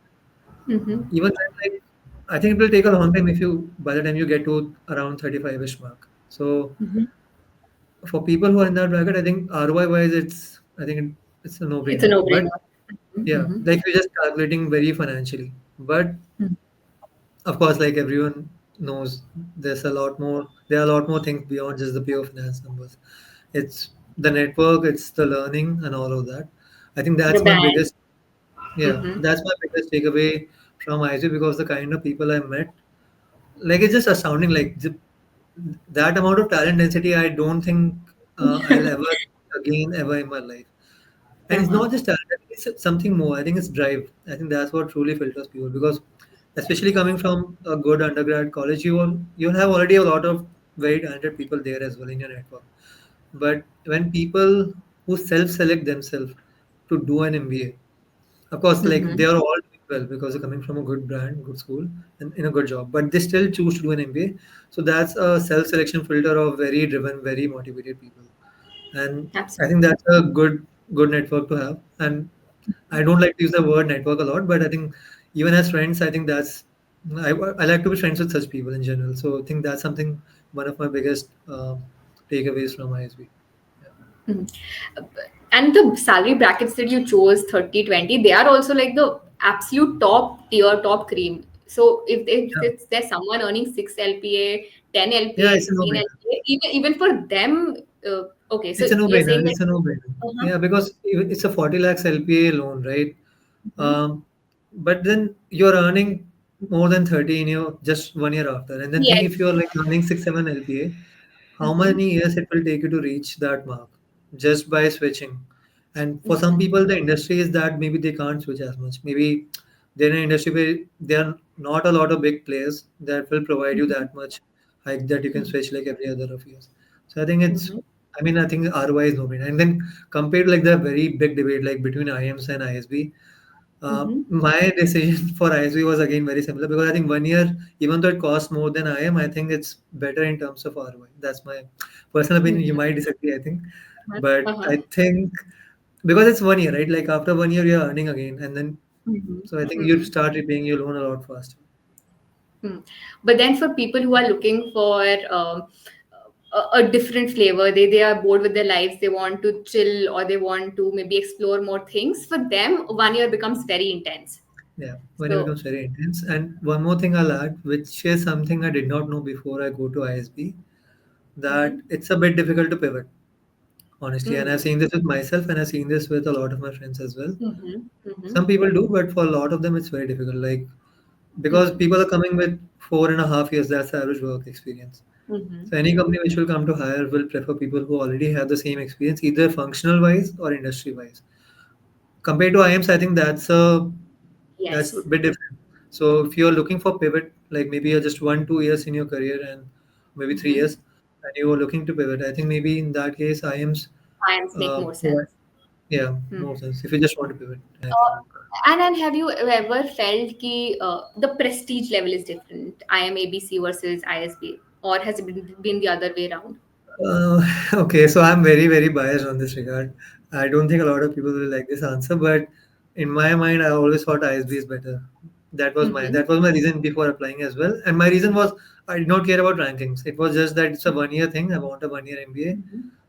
Mm-hmm. even then, like, I think it will take a long time if you, by the time you get to around 35-ish mark. So Mm-hmm. for people who are in that bracket, I think ROI wise, it's a no It's a brainer. But no-brainer. yeah, Mm-hmm. like we're just calculating very financially. But of course, like everyone knows, there are a lot more things beyond just the pure finance numbers. It's the network, it's the learning and all of that. I think The that's my band. biggest, yeah, Mm-hmm. that's my biggest takeaway from ISB because the kind of people I met, like it's just astounding. Like that amount of talent density, I don't think I'll ever again ever in my life. And it's Uh-huh. not just talent, I think it's something more. I think it's drive. I think that's what truly filters people because especially coming from a good undergrad college, you'll have already a lot of very talented people there as well in your network. But when people who self-select themselves to do an MBA, of course, like Mm-hmm. they are all doing well because they're coming from a good brand, good school, and in a good job. But they still choose to do an MBA. So that's a self-selection filter of very driven, very motivated people. And I think Absolutely. that's a good network to have. And I don't like to use the word network a lot, but I think even as friends, I think I like to be friends with such people in general. So I think that's something one of my biggest takeaways from ISB. Yeah. Mhm. And the salary brackets that you chose, 30-20, they are also like the absolute top tier, top cream. So if Yeah. there's someone earning 6 LPA, 10 Yeah, LPA, it's a 15 no-brainer. LPA, even for them, okay, so It's a you're saying no-brainer. that. It's a no-brainer. Uh-huh. Yeah, because it's a 40 lakhs LPA loan, right? Hmm. Um, but then you're earning more than 30 in your just 1 year after. And then think if Yes. you're like earning 6, 7 LPA, how Mm-hmm. many years it will take you to reach that mark just by switching. And for some Mm-hmm. people, the industry is that maybe they can't switch as much. Maybe they're in an industry where there are not a lot of big players that will provide you that much hike that you can switch like every other of years. So Mm-hmm. I think ROI is no brainer. And then compared to like the very big debate like between IIMs and ISB, Mm-hmm. my decision for ISB was again very similar because I think 1 year, even though it costs more than IIM, I think it's better in terms of ROI. That's my personal opinion. You Mm-hmm. might disagree, I think, Uh-huh. but Uh-huh. I think because it's 1 year, right? Like after 1 year, you're earning again, and then Mm-hmm. so I think you Mm-hmm. start repaying your loan a lot faster. Hmm. But then for people who are looking for a different flavor, they are bored with their lives, they want to chill or they want to maybe explore more things. For them, 1 year becomes very intense. Yeah, 1 year So, becomes very intense. And one more thing I'll add, which is something I did not know before I go to ISB, that mm-hmm. it's a bit difficult to pivot, honestly. And I've Mm-hmm. seen this with myself, and I've seen this with a lot of my friends as well. Mm-hmm. Mm-hmm. Some people do, but for a lot of them, it's very difficult. Like because Mm-hmm. people are coming with 4.5 years, that's the average work experience. Mm-hmm. So any company which will come to hire will prefer people who already have the same experience, either functional wise or industry wise. Compared to IMs, I think that's a Yes. bit different. So if you're looking for pivot, like maybe you're just 1-2 years in your career and maybe three Mm-hmm. years, and you're looking to pivot, I think maybe in that case, IMs, Times make more sense. provide, yeah, Hmm. more sense. If you just want to pivot, I think. And then have you ever felt ki, the prestige level is different, IMABC versus ISB, or has it been the other way around? Uh, okay, so I'm very, very biased on this regard. I don't think a lot of people will like this answer, but in my mind, I always thought ISB is better. Mm-hmm. That was my reason before applying as well. And my reason was I did not care about rankings. It was just that it's a 1 year thing. I want a 1 year MBA.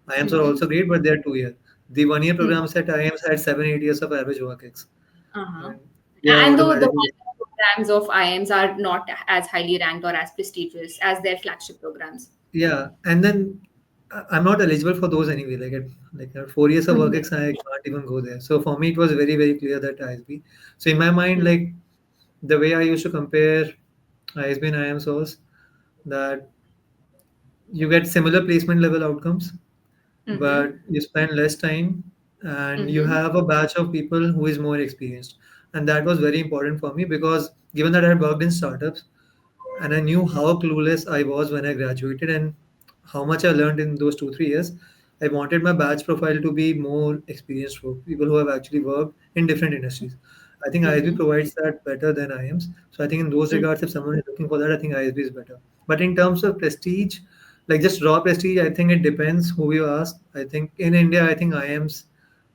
IIMs are Mm-hmm. also great, but they're 2 year. The 1 year Mm-hmm. programs at IIMs had 7-8 years of average work ex. Uh-huh. And they are And though the automatically, one-year programs of IIMs are not as highly ranked or as prestigious as their flagship programs. yeah. And then I'm not eligible for those anyway. Like 4 years of work Mhm. ex, I can't even go there. So for me, it was very, very clear that ISB. So in my mind, Mhm. like the way I used to compare ISB and IIMs was that you get similar placement level outcomes, Mhm. but you spend less time and you Mhm. have a batch of people who is more experienced. And that was very important for me because given that I had worked in startups and I knew how clueless I was when I graduated and how much I learned in those 2-3 years, I wanted my batch profile to be more experienced folk, people who have actually worked in different industries. I think ISB Mm-hmm. provides that better than IIMs. So I think in those regards, if someone is looking for that, I think ISB is better. But in terms of prestige, like just raw prestige, I think it depends who you ask. I think in India, I think IIMs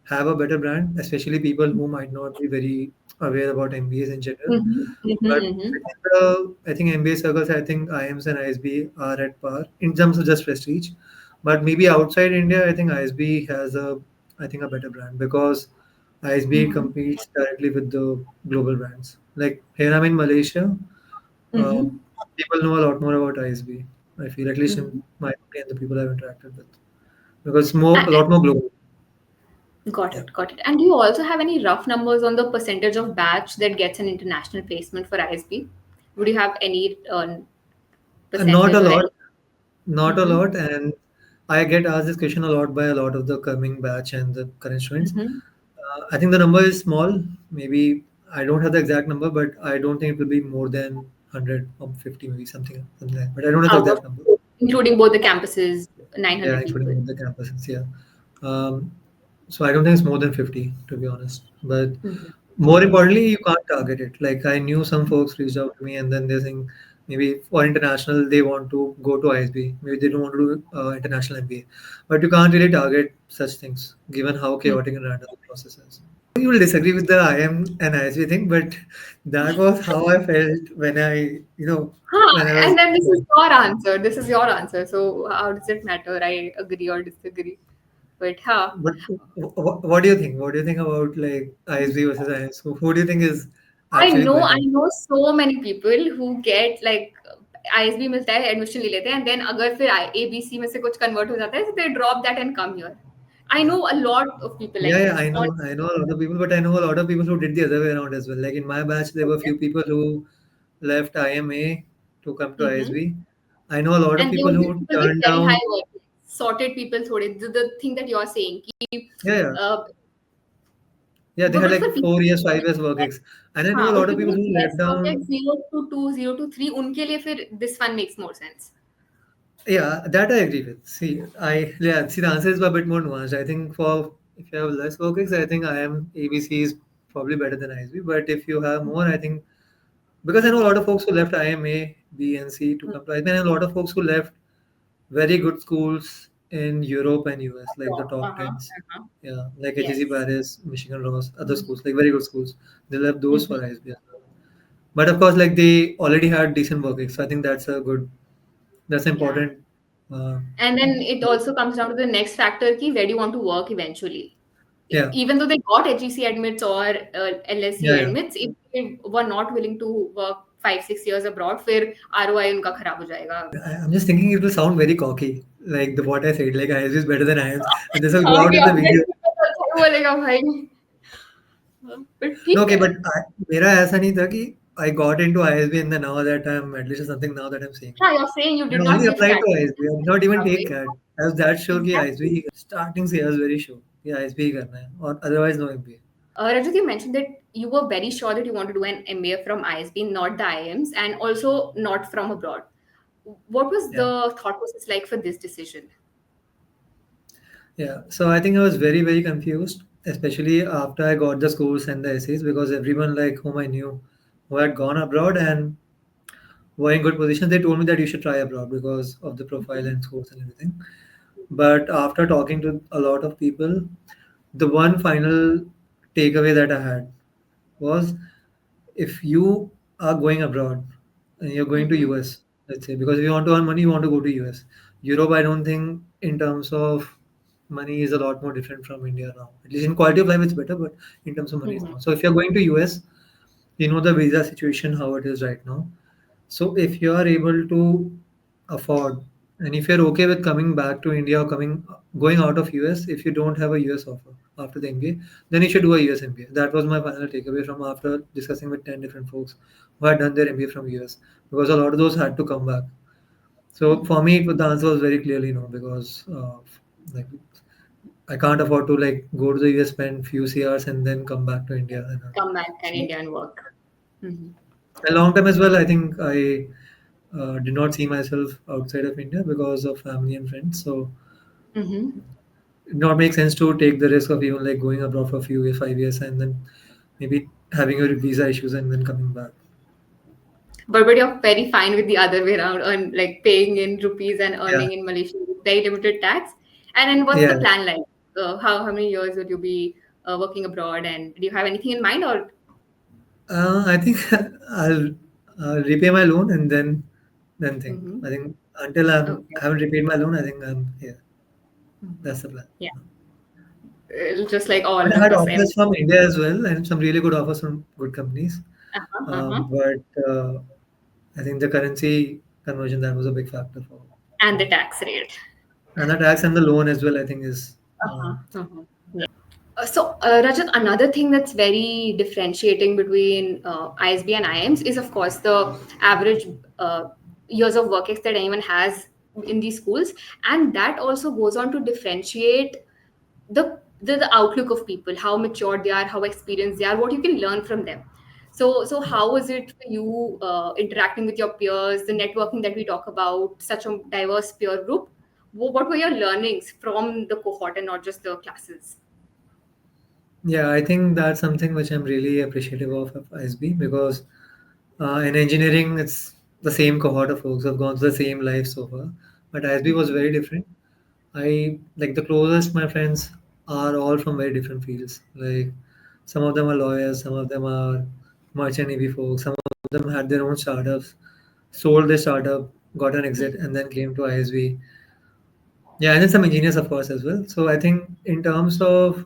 have a better brand, especially people who might not be very aware about MBAs in general. Mm-hmm. But Mm-hmm. within I think MBA circles, I think IIMs and ISB are at par in terms of just prestige. But maybe outside India, I think ISB has I think a better brand because ISB Mm-hmm. competes directly with the global brands. Like here I'm in Malaysia, uh, Mm-hmm. people know a lot more about ISB. I feel at least in Mm-hmm. my opinion, the people I've interacted with because a lot more global. Got Yeah. it, got it. And do you also have any rough numbers on the percentage of batch that gets an international placement for ISB? Would you have any Not a percentage or lot, any? not a Mm-hmm. lot, and I get asked this question a lot by a lot of the coming batch and the current students. Mm-hmm. I think the number is small. Maybe I don't have the exact number, but I don't think it will be more than 100 or 50, maybe something like that. But I don't have the Out of exact number. including both the campuses, Yeah, 900 including people. all the campuses. Yeah. Um, so I don't think it's more than 50, to be honest. But Mm-hmm. more importantly, you can't target it. Like I knew some folks reached out to me and then they're saying maybe for international they want to go to ISB. Maybe they don't want to do international MBA. But you can't really target such things given how chaotic and random the process is. You will disagree with the IM and ISB thing, but that was how I felt when Huh, when I was. and then this is your answer. This is your answer. So how does it matter? I agree or disagree. But huh. But what do you think? What do you think about like ISB versus IMs? Who do you think is actually I better? know so many people who get like ISB मिलता है admission ले लेते हैं and then अगर फिर ABC में से कुछ convert हो जाता है so they drop that and come here. I know a lot of people Yeah, like yeah, this. On I know a lot of people, but I know a lot of people who did the other way around as well. Like in my batch, there were few people who left IMA to come to mm-hmm. ISB. I know a lot of And they people would be who people with turned very high down. work, sorted people. थोड़े the thing that you're saying कि Yeah, yeah, uh, yeah. They had but for like people 4 years, with 5 years work ex. And I know हाँ a but lot of people people with who less let work like down. 0 to 2 0 to 3 उनके लिए फिर this one makes more sense. Yeah, that I agree with. See, see the answer is a bit more nuanced. I think for if you have less work ex, I think I am ABC is probably better than ISB. But if you have more, I think because I know a lot of folks who left IMA, B, and C to come to ISB, and a lot of folks who left very good schools in Europe and US, like the top Uh-huh, tens. uh-huh. Yeah, like HEC Yes. Paris, Michigan Ross, other Mhm. schools, like very good schools. They left those Mhm. for ISB as well. But of course, like they already had decent work ex, so I think that's Yeah. important. Uh, And then it also comes down to the next factor ki where do you want to work eventually? yeah, Even though they got HEC admits or yeah, LSE yeah. admits, if they were not willing to work 5 6 years abroad, फिर ROI उनका खराब हो जाएगा. I'm just thinking it will sound very cocky, like the what I said, like ISB is better than IIMs, and this will go हाँ out कि in the अपने video. अच्छा ही बोलेगा भाई. But No, ठीक okay, है. but मेरा ऐसा नहीं था कि I got into ISB and then now that I'm at least something now that I'm saying it. हाँ, you're saying you I did not only give applied CAT to ISB. I did not even take away. CAT. I was that sure कि Exactly. ISB starting से I was very sure कि ISB ही करना है और otherwise no MBA. Rajat, you mentioned that you were very sure that you want to do an MBA from ISB, not the IIMs, and also not from abroad. What was Yeah, the thought process like for this decision? yeah. So I think I was very very confused, especially after I got the scores and the essays because everyone like whom I knew who had gone abroad and were in good positions, they told me that you should try abroad because of the profile Mhm. and scores and everything. But after talking to a lot of people, the one final takeaway that I had was if you are going abroad and you're going to Mhm. US, let's say, because if you want to earn money, you want to go to US. Europe, I don't think in terms of money is a lot more different from India now. At least in quality of life, it's better, but in terms of money, it's Mhm. not. So if you're going to US, you know the visa situation how it is right now. So if you are able to afford, and if you're okay with coming back to India or going out of US, if you don't have a US offer after the MBA, then you should do a US MBA. That was my final takeaway from after discussing with 10 different folks who had done their MBA from US, because a lot of those had to come back. So for Mhm. me, the answer was very clearly no, because like I can't afford to like go to the US, spend few CRs, and then come back to India. Come back and So India and work. Mhm. a long time as well. I think I did not see myself outside of India because of family and friends. So Mhm. it not make sense to take the risk of even like going abroad for a few years, 5 years, and then maybe having your visa issues and then coming back. But you're very fine with the other way around, earn, like paying in rupees and Yeah, earning in Malaysia with very limited tax. And then what's the yeah. plan like? How many years will you be working abroad? And do you have anything in mind or? I think I'll repay my loan and then think. Mhm. I think until I Okay. haven't repaid my loan, I think I'm here. Mhm. That's the plan. Yeah, just like all But I of had us. offers from India as well, and some really good offers from good companies. Uh-huh, uh-huh. But I think the currency conversion that was a big factor And for the me. tax rate. And the tax and the loan as well, I think, is Uh-huh, uh-huh. Rajat, another thing that's very differentiating between ISB and IIMs is, of course, the average years of work ex that anyone has in these schools, and that also goes on to differentiate the outlook of people, how mature they are, how experienced they are, what you can learn from them. So how is it for you interacting with your peers, the networking that we talk about, such a diverse peer group? What were your learnings from the cohort and not just the classes? yeah. I think that's something which I'm really appreciative of ISB because in engineering, it's the same cohort of folks who have gone through the same life so far. But ISB was very different. I like the closest my friends are all from very different fields. Like some of them are lawyers, some of them are merchant navy folks, some of them had their own startups, sold their startup, got an exit, and then came to ISB. Yeah, and then some engineers, of course, as well. So I think in terms of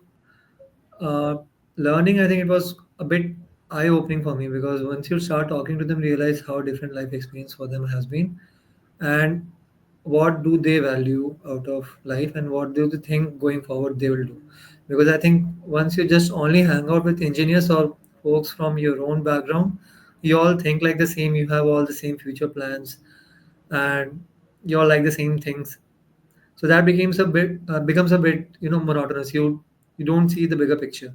uh, learning, I think it was a bit eye-opening for me because once you start talking to them, realize how different life experience for them has been, and what do they value out of life, and what do they think going forward they will do. Because I think once you just only hang out with engineers or folks from your own background, you all think like the same. You have all the same future plans, and you all like the same things, so that becomes a bit monotonous. You don't see the bigger picture.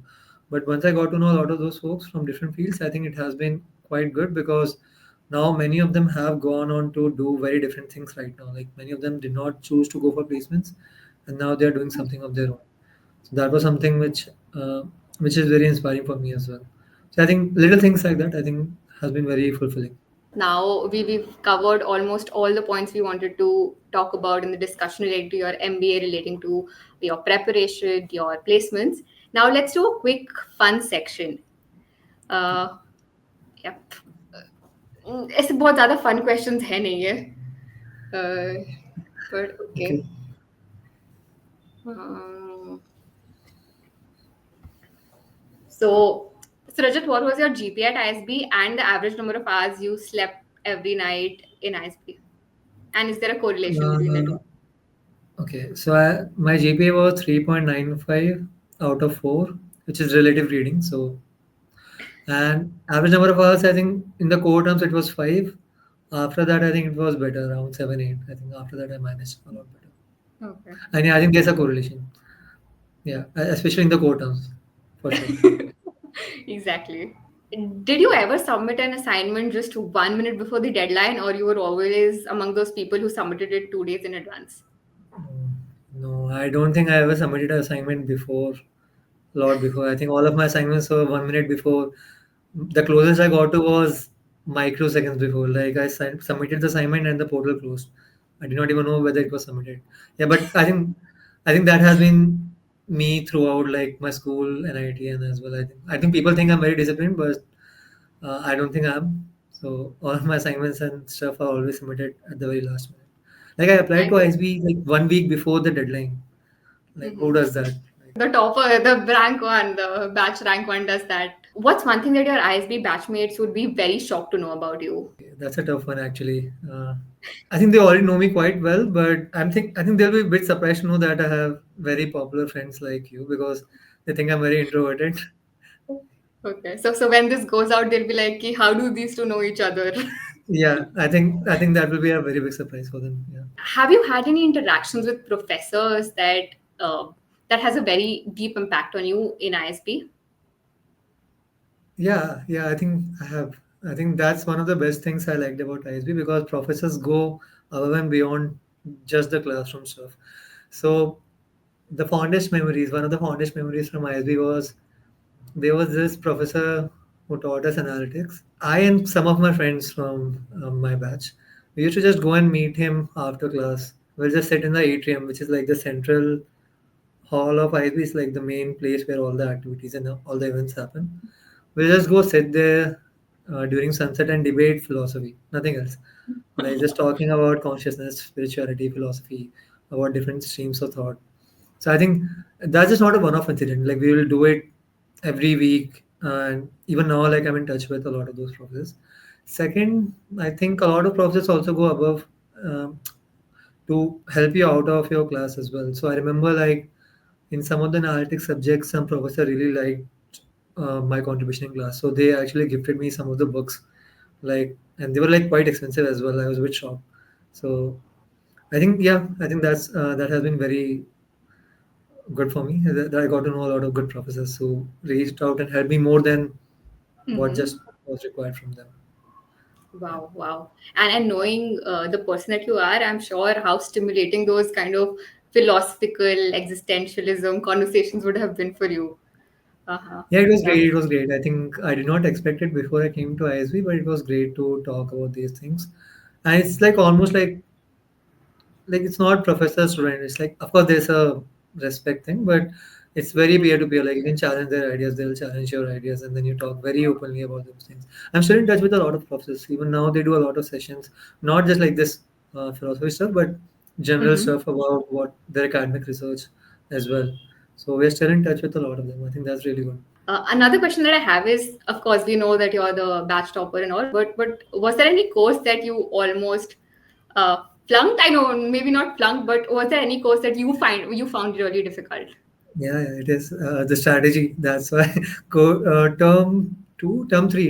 But once I got to know a lot of those folks from different fields, I think it has been quite good because now many of them have gone on to do very different things right now. Like many of them did not choose to go for placements, and now they are doing something of their own. So that was something which is very inspiring for me as well. So I think little things like that, I think, has been very fulfilling. Now we've covered almost all the points we wanted to talk about in the discussion relating to your MBA, relating to your preparation, your placements. Now let's do a quick fun section. uh, yep. ऐसे बहुत ज्यादा fun questions है नहीं है, but okay. Okay. um, so so Rajat, what was your GPA at ISB and the average number of hours you slept every night in ISB, and is there a correlation between the two? Uh, Okay, so my GPA was 3.95 out of 4, which is relative reading. So, and average number of hours, I think in the core terms it was 5. After that, I think it was better, around 7, 8. I think after that I managed a lot better. Okay. And yeah, I think there's a correlation. Yeah, especially in the core terms, for sure. Exactly. Did you ever submit an assignment just 1 minute before the deadline, or you were always among those people who submitted it 2 days in advance? Mm, No, I don't think I ever submitted an assignment before, lot before. I think all of my assignments were 1 minute before. The closest I got to was microseconds before. Like I submitted the assignment and the portal closed. I did not even know whether it was submitted. Yeah, but I think that has been me throughout like my school and IIT and as well. I think people think I'm very disciplined, but I don't think I am. So all of my assignments and stuff are always submitted at the very last minute. Like I applied to And ISB like 1 week before the deadline. Like who mhm. does that? Like, The topper, the rank one, the batch rank one does that. What's one thing that your ISB batchmates would be very shocked to know about you? that's a tough one actually. I think they already know me quite well, but I think they'll be a bit surprised to know that I have very popular friends like you because they think I'm very introverted. Okay, so when this goes out, they'll be like, "Ki, how do these two know each other?" Yeah, I think that will be a very big surprise for them. Yeah. Have you had any interactions with professors uh, that has a very deep impact on you in ISB? Yeah, I think I have. I think that's one of the best things I liked about ISB because professors go above and beyond just the classroom stuff. So the fondest memories, one of the fondest memories from ISB was there was this professor who taught us analytics. I and some of my friends from my batch, we used to just go and meet him after class. We'll just sit in the atrium, which is like the central hall of ISB, is like the main place where all the activities and all the events happen. We'll just go sit there during sunset and debate philosophy, nothing else. Like just talking about consciousness, spirituality, philosophy, about different streams of thought. So I think that's just not a one-off incident. Like we will do it every week, and even now, like I'm in touch with a lot of those professors. Second, I think a lot of professors also go above um, to help you out of your class as well. So I remember like in some of the analytics subjects, some professor really liked my contribution in class, so they actually gifted me some of the books, like, and they were like quite expensive as well. I was a bit shocked. So I think, yeah, I think that has been very good for me. That I got to know a lot of good professors who reached out and helped me more than what Mm-hmm. just was required from them. Yeah. Wow, wow. And knowing the person that you are, I'm sure how stimulating those kind of philosophical existentialism conversations would have been for you. Uh-huh. Yeah, it was Yeah. great. It was great. I think I did not expect it before I came to ISB, but it was great to talk about these things. And it's like almost like it's not professor student. It's like, of course there's a respect thing, but it's very peer to peer. Like you can challenge their ideas, they'll challenge your ideas, and then you talk very openly about those things. I'm still in touch with a lot of professors. Even now they do a lot of sessions, not just like this philosophy stuff, but general Mm-hmm. stuff about what their academic research as well. So we're still in touch with a lot of them. I think that's really good. Another question that I have is, of course, we know that you're the batch topper and all, but was there any course that you almost uh, flunked? I know maybe not flunked, but was there any course that you found really difficult? Yeah, yeah, it is the strategy. That's why term two, term three,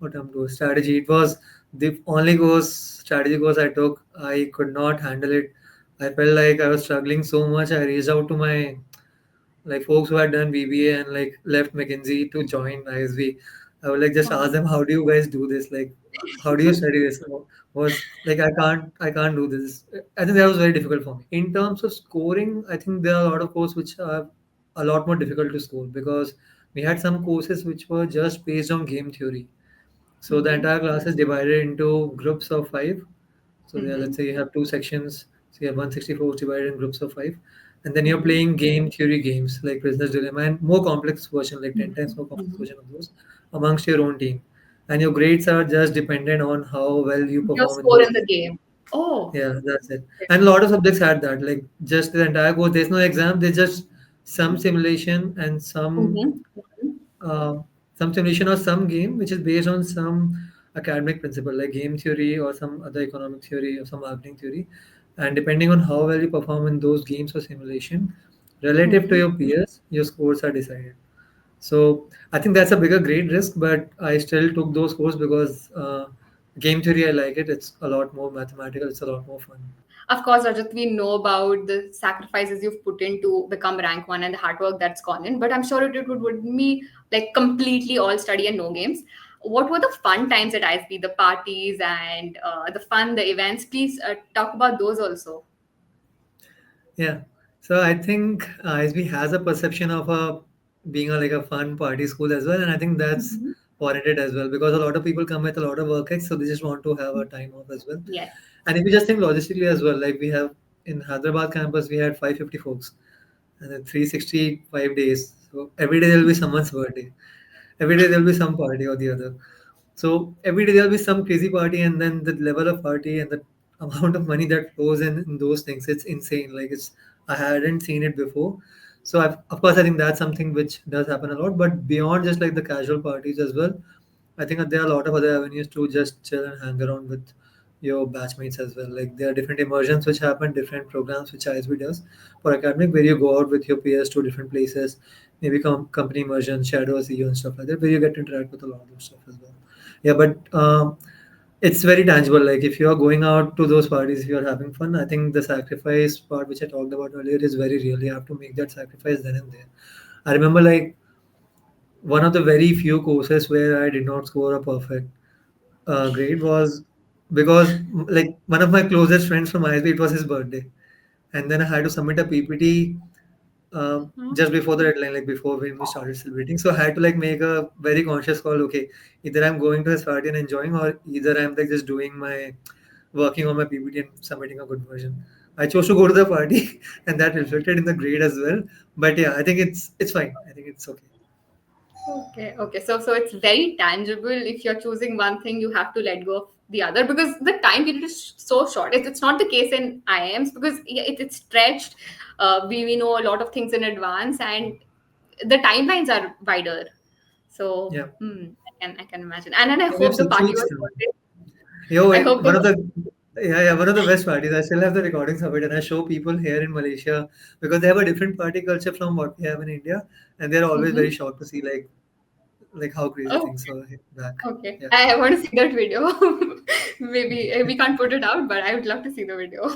or term two strategy. It was the only strategy course I took. I could not handle it. I felt like I was struggling so much. I reached out to my like folks who had done BBA and like left McKinsey to join ISB. I would like just ask Uh-huh. them, how do you guys do this? Like, how do you study this? Was like I can't do this. I think that was very difficult for me. In terms of scoring, I think there are a lot of courses which are a lot more difficult to score because we had some courses which were just based on game theory. So the Mm-hmm. entire class is divided into groups of five. So there, let's Mm-hmm. say you have two sections. So you have 164 divided in groups of five, and then you're Mm-hmm. playing game theory games like Prisoner's Dilemma and more complex version, like 10 times more complex Mm-hmm. version of those amongst your own team. And your grades are just dependent on how well you Your perform in score those in the games. game. Oh. Yeah, that's it. And a lot of subjects had that, like just the entire course. There's no exam. There's just some simulation and Mm-hmm. uh, some simulation or some game which is based on some academic principle like game theory or some other economic theory or some marketing theory. And depending on how well you perform in those games or simulation, relative to Mm-hmm. your peers, your scores are decided. So I think that's a bigger grade risk, but I still took those courses because game theory I like it. It's a lot more mathematical. It's a lot more fun. Of course, Rajat, we know about the sacrifices you've put in to become rank one and the hard work that's gone in, but I'm sure wouldn't be like completely all study and no games. What were the fun times at ISB, the parties and the fun, the events? Please talk about those also. Yeah. So I think ISB has a perception of a being a like a fun party school as well, and I think that's Mhm. warranted as well because a lot of people come with a lot of work ethics, so they just want to have a time off as well. Yes. And if you just think logistically as well, like we have in Hyderabad campus, we had 550 folks, and then 365 days. So every day there will be someone's birthday. Every day there will be some party or the other. So every day there'll be some crazy party, and then the level of party and the amount of money that flows in those things, it's insane. Like it's I hadn't seen it before. So of course I think that's something which does happen a lot. But beyond just like the casual parties as well, I think that there are a lot of other avenues to just chill and hang around with your batchmates as well. Like there are different immersions which happen, different programs which ISB does for academic, where you go out with your peers to different places, maybe company immersion, shadow CEO and stuff like that, where you get to interact with a lot of those stuff as well. Yeah, but it's very tangible. Like if you are going out to those parties, if you are having fun, I think the sacrifice part, which I talked about earlier, is very real. You have to make that sacrifice then and there. I remember like one of the very few courses where I did not score a perfect grade was because like one of my closest friends from ISB, it was his birthday, and then I had to submit a PPT just before the deadline, like before when we started celebrating. So I had to like make a very conscious call. Okay, either I'm going to this party and enjoying, or either I'm like just doing my working on my PPT and submitting a good version. I chose to go to the party, and that reflected in the grade as well. But yeah, I think it's fine. I think it's okay. Okay. So it's very tangible. If you're choosing one thing, you have to let go of the other because the time period is so short. It's not the case in IIMs because yeah, it's stretched. We know a lot of things in advance, and the timelines are wider. So Yeah, I can imagine. And then I we have hope the 6 party weeks was now. worth it. Yo, I hope one the of the one of the best parties. I still have the recordings of it, and I show people here in Malaysia because they have a different party culture from what we have in India, and they're always very Mhm. shocked to see like how crazy Oh, things are back. okay. Yeah. I want to see that video. Maybe we can't put it out, but I would love to see the video.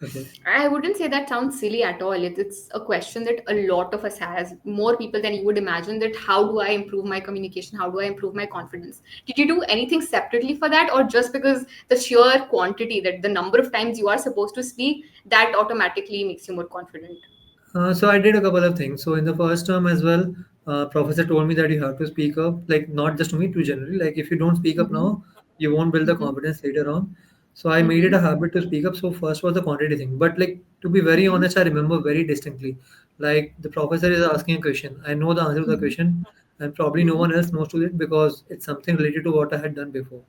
Okay. I wouldn't say that sounds silly at all. It's a question that a lot of us has, more people than you would imagine. That how do I improve my communication? How do I improve my confidence? Did you do anything separately for that, or just because the sheer quantity, that the number of times you are supposed to speak, that automatically makes you more confident? So I did a couple of things. So in the first term as well, professor told me that you have to speak up, like not just to me, to generally. Like if you don't speak up Mm-hmm. now, you won't build the Mm-hmm. confidence later on. So I made it Mm-hmm. a habit to speak up. So first was the quantity thing. But like to be very Mm-hmm. honest, I remember very distinctly. Like the professor is asking a question. I know the answer to the Mm-hmm. question, and probably no Mm-hmm. one else knows to it because it's something related to what I had done before.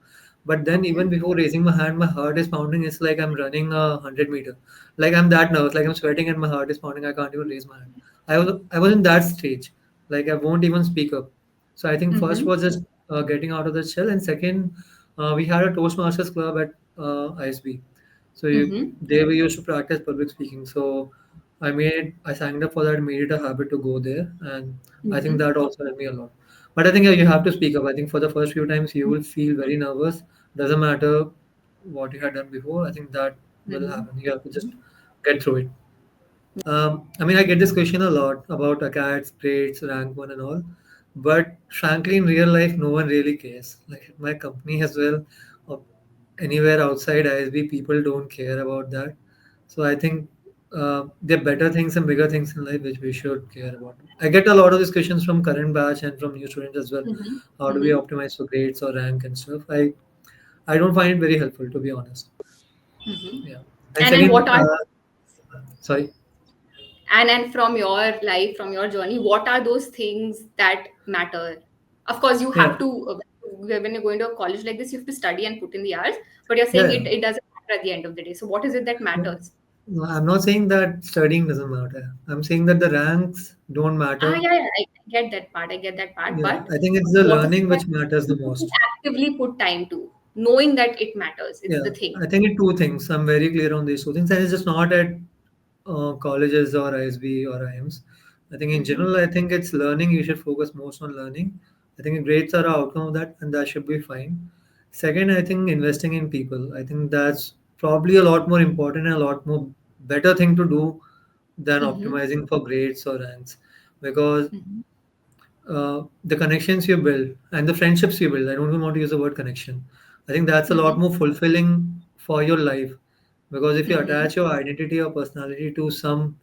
But then Okay. even before raising my hand, my heart is pounding. It's like I'm running 100 meter. Like I'm that nervous. Like I'm sweating and my heart is pounding. I can't even raise my hand. I was in that stage. Like I won't even speak up. So I think first Mm-hmm. was just getting out of the shell, and second, we had a Toastmasters club at ISB. So Mm-hmm. they we used to practice public speaking. So I signed up for that, made it a habit to go there, and I think Mm-hmm. that also helped me a lot. But I think yeah, you have to speak up. I think for the first few times you will feel very nervous. Doesn't matter what you had done before. I think that will Mm-hmm. happen. You have to just get through it. I mean, I get this question a lot about ACATS, grades, rank one, and all. But frankly, in real life, no one really cares. Like at my company as well, or anywhere outside ISB, people don't care about that. So I think there are better things and bigger things in life which we should care about. I get a lot of these questions from current batch and from new students as well. Mm-hmm. How do we Mm-hmm. optimize for grades or rank and stuff? I don't find it very helpful to be honest. Mm-hmm. Yeah. And And then what second, are sorry. and from your life, from your journey, what are those things that matter? Of course you Yeah. have to when you're going to a college like this, you have to study and put in the hours, but you're Yeah. saying Yeah. it doesn't matter at the end of the day. So what is it that No, matters? no, I'm not saying that studying doesn't matter. I'm saying that the ranks don't matter. Yeah, I get that part, Yeah, but I think it's the what is it learning that which matters the you should most. actively put time to, knowing that it matters? It's Yeah, the thing. I think it two things. I'm very clear on these two things, and it's just not at colleges or ISB or IIMs. I think in Mm-hmm. general, I think it's learning. You should focus most on learning. I think grades are an outcome of that, and that should be fine. Second, I think investing in people. I think that's probably a lot more important and a lot more better thing to do than Mm-hmm. optimizing for grades or ranks, because Mm-hmm. the connections you build and the friendships you build. I don't even want to use the word connection. I think that's a lot Mm-hmm. more fulfilling for your life, because if you Mm-hmm. attach your identity or personality to some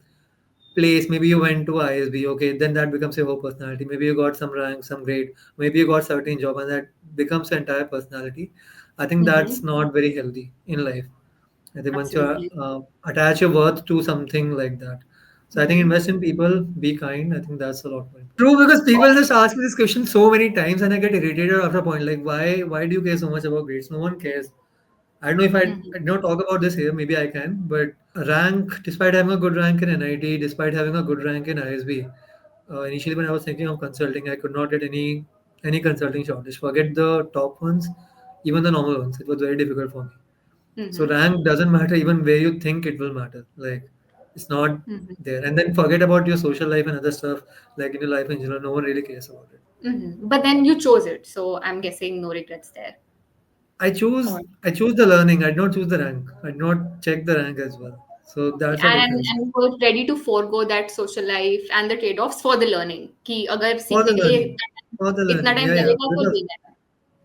place, maybe you went to ISB, okay, then that becomes your whole personality. Maybe you got some rank, some grade, maybe you got certain job, and that becomes your entire personality. I think that's Mm-hmm. not very healthy in life. I think once you Absolutely. attach your worth to something like that. So I think Mm-hmm. invest in people, be kind. I think that's a lot more important. True, because people just ask me this question so many times, and I get irritated after a point. Like, why do you care so much about grades? No one cares. I don't know if I Mm-hmm. don't talk about this here. Maybe I can, but rank, despite having a good rank in NIT, despite having a good rank in ISB, initially when I was thinking of consulting, I could not get any consulting shortage. Forget the top ones, even the normal ones. It was very difficult for me. So Mm-hmm. rank doesn't matter even where you think it will matter. Like it's not Mm-hmm. there. And then forget about your social life and other stuff. Like in your life in general, no one really cares about it. Mm-hmm. But then you chose it, so I'm guessing no regrets there. Or I choose the learning. I did not choose the rank. I did not check the rank as well. So okay, that's the difference. and you were ready to forego that social life and the trade-offs for the learning. कि अगर For the सीखने के लिए learning. For the इतना learning. Time Yeah, yeah. लगेगा तो लेना है.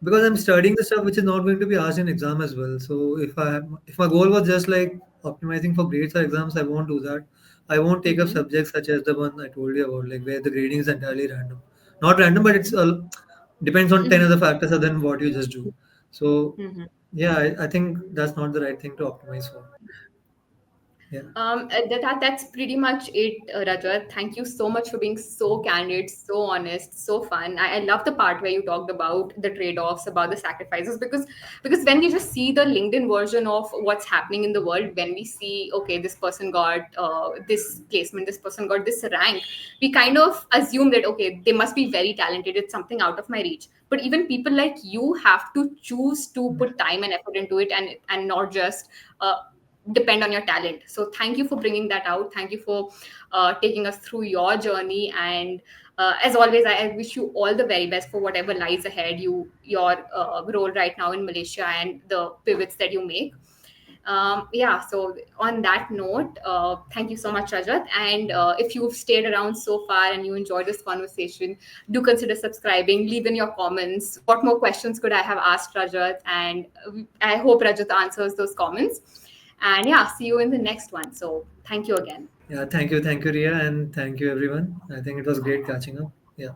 Because I'm studying the stuff which is not going to be asked in exam as well. So if my goal was just like optimizing for grades or exams, I won't do that. I won't take up Mm-hmm. subjects such as the one I told you about, like where the grading is entirely random. Not random, but it's depends on 10 Mm-hmm. other factors other than what you just do. So Mm-hmm. yeah, I think that's not the right thing to optimize for. Yeah. That's pretty much it, Rajat. Thank you so much for being so candid, so honest, so fun. I love the part where you talked about the trade-offs, about the sacrifices, because when we just see the LinkedIn version of what's happening in the world, when we see, okay, this person got this placement, this person got this rank, we kind of assume that, okay, they must be very talented. It's something out of my reach. But even people like you have to choose to put time and effort into it, and not just depend on your talent. So thank you for bringing that out. Thank you for taking us through your journey. And as always, I wish you all the very best for whatever lies ahead, your role right now in Malaysia and the pivots that you make. Yeah, so on that note, thank you so much, Rajat. And if you've stayed around so far and you enjoyed this conversation, do consider subscribing, leave in your comments what more questions could I have asked Rajat, and I hope Rajat answers those comments. And yeah, see you in the next one. So thank you again. Yeah, thank you, Ria, and thank you everyone. I think it was great catching up. Yeah.